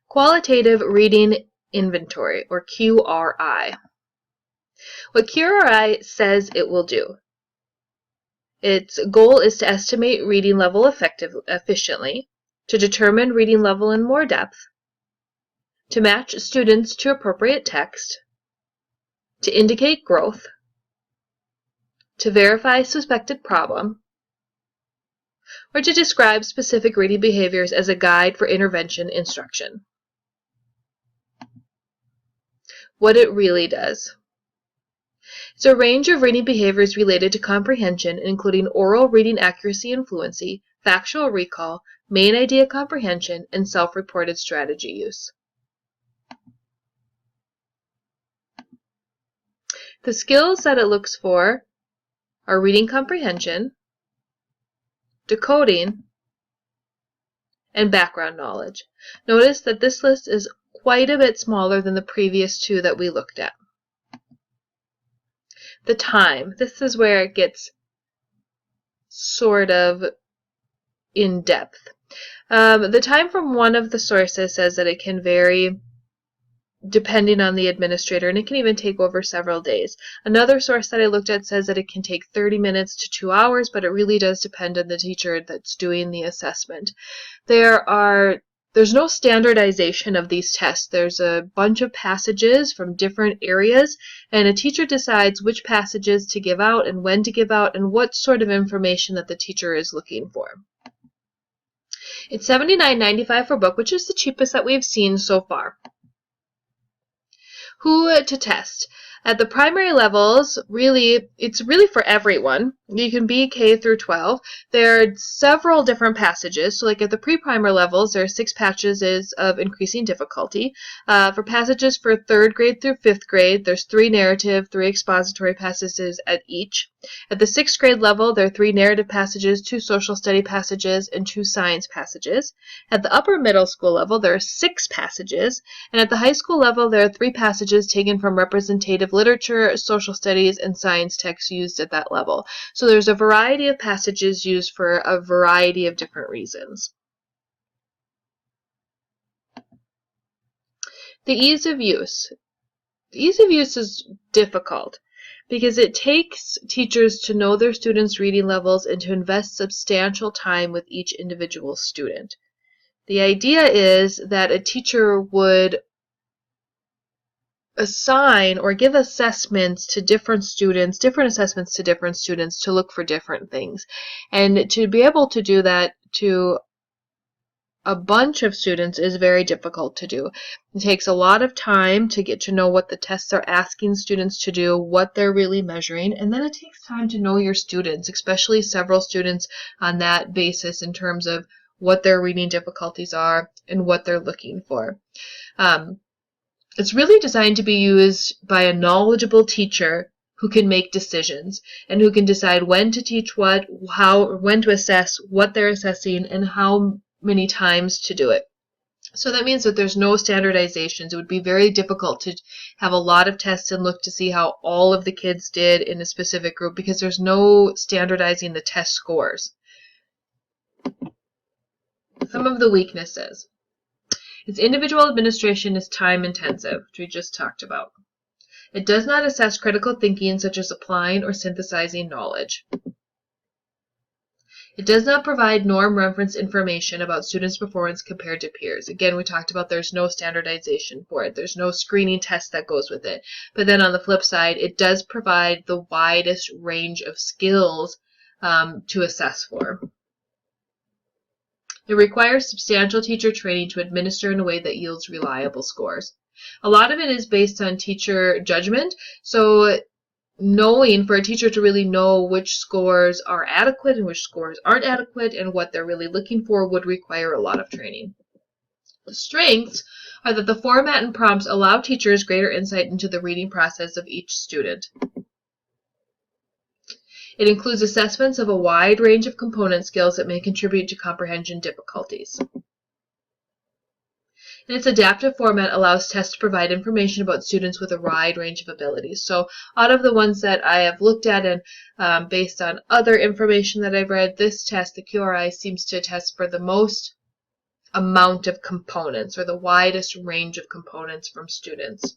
Qualitative Reading Inventory, or QRI. What QRI says it will do. Its goal is to estimate reading level efficiently, to determine reading level in more depth, to match students to appropriate text, to indicate growth, to verify suspected problem, or to describe specific reading behaviors as a guide for intervention instruction. What it really does. It's a range of reading behaviors related to comprehension, including oral reading accuracy and fluency, factual recall, main idea comprehension, and self-reported strategy use. The skills that it looks for are reading comprehension, decoding, and background knowledge. Notice that this list is quite a bit smaller than the previous two that we looked at. The time. This is where it gets sort of in depth. The time from one of the sources says that it can vary depending on the administrator, and it can even take over several days. Another source that I looked at says that it can take 30 minutes to 2 hours, but it really does depend on the teacher that's doing the assessment. There's no standardization of these tests. There's a bunch of passages from different areas, and a teacher decides which passages to give out and when to give out and what sort of information that the teacher is looking for. It's $79.95 for a book, which is the cheapest that we've seen so far. Who to test? At the primary levels, it's really for everyone. You can be K through 12. There are several different passages. So like at the pre-primer levels, there are 6 passages of increasing difficulty. For passages for 3rd grade through 5th grade, there's 3 narrative, 3 expository passages at each. At the 6th grade level, there are 3 narrative passages, 2 social study passages, and 2 science passages. At the upper middle school level, there are 6 passages. And at the high school level, there are 3 passages taken from representative literature, social studies, and science texts used at that level. So there's a variety of passages used for a variety of different reasons. The ease of use. The ease of use is difficult because it takes teachers to know their students' reading levels and to invest substantial time with each individual student. The idea is that a teacher would assign or give assessments to different students, different assessments to different students to look for different things. And to be able to do that to a bunch of students is very difficult to do. It takes a lot of time to get to know what the tests are asking students to do, what they're really measuring, and then it takes time to know your students, especially several students on that basis in terms of what their reading difficulties are and what they're looking for. It's really designed to be used by a knowledgeable teacher who can make decisions and who can decide when to teach what, how, or when to assess what they're assessing and how many times to do it. So that means that there's no standardizations. It would be very difficult to have a lot of tests and look to see how all of the kids did in a specific group because there's no standardizing the test scores. Some of the weaknesses. Its individual administration is time intensive, which we just talked about. It does not assess critical thinking such as applying or synthesizing knowledge. It does not provide norm reference information about students' performance compared to peers. Again, we talked about there's no standardization for it. There's no screening test that goes with it. But then on the flip side, it does provide the widest range of skills to assess for. It requires substantial teacher training to administer in a way that yields reliable scores. A lot of it is based on teacher judgment, so knowing for a teacher to really know which scores are adequate and which scores aren't adequate and what they're really looking for would require a lot of training. The strengths are that the format and prompts allow teachers greater insight into the reading process of each student. It includes assessments of a wide range of component skills that may contribute to comprehension difficulties. And its adaptive format allows tests to provide information about students with a wide range of abilities. So out of the ones that I have looked at and based on other information that I've read, this test, the QRI, seems to test for the most amount of components or the widest range of components from students.